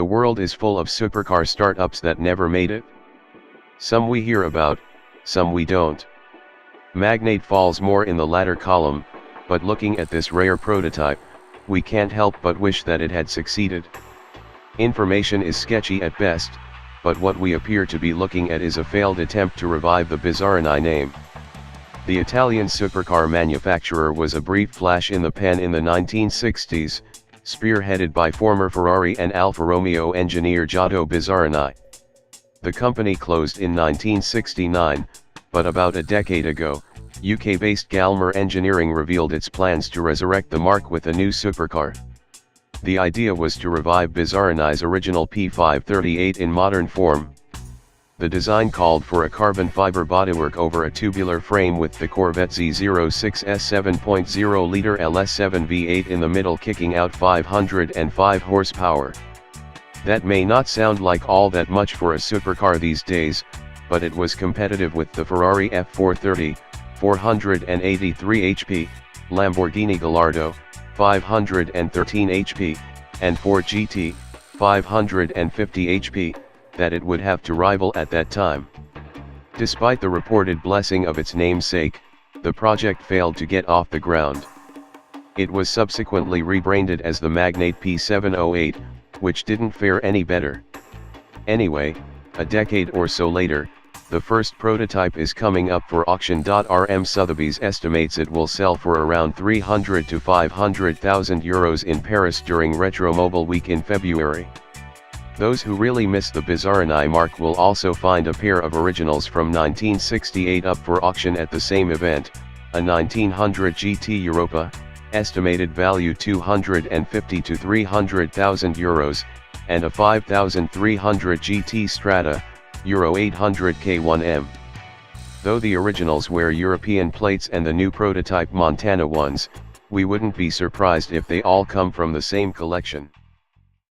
The world is full of supercar startups that never made it. Some we hear about, some we don't. Magnate falls more in the latter column, but looking at this rare prototype, we can't help but wish that it had succeeded. Information is sketchy at best, but what we appear to be looking at is a failed attempt to revive the Bizarrini name. The Italian supercar manufacturer was a brief flash in the pan in the 1960s, spearheaded by former Ferrari and Alfa Romeo engineer Giotto Bizarrini. The company closed in 1969, but about a decade ago, UK-based Galmer Engineering revealed its plans to resurrect the marque with a new supercar. The idea was to revive Bizarrini's original P708 in modern form. The design called for a carbon fiber bodywork over a tubular frame with the Corvette Z06's 7.0-liter LS7 V8 in the middle, kicking out 505 horsepower. That may not sound like all that much for a supercar these days, but it was competitive with the Ferrari F430, 483 HP, Lamborghini Gallardo, 513 HP, and Ford GT, 550 HP, that it would have to rival at that time. Despite the reported blessing of its namesake, the project failed to get off the ground. It was subsequently rebranded as the Magnate P708, which didn't fare any better. Anyway, a decade or so later, the first prototype is coming up for auction. RM Sotheby's estimates it will sell for around 300 to 500,000 euros in Paris during Retromobile Week in February. Those who really miss the Bizarrini marque will also find a pair of originals from 1968 up for auction at the same event, a 1900 GT Europa, estimated value 250 to 300,000 euros, and a 5300 GT Strata, Euro 800 K1M. Though the originals wear European plates and the new prototype Montana ones, we wouldn't be surprised if they all come from the same collection.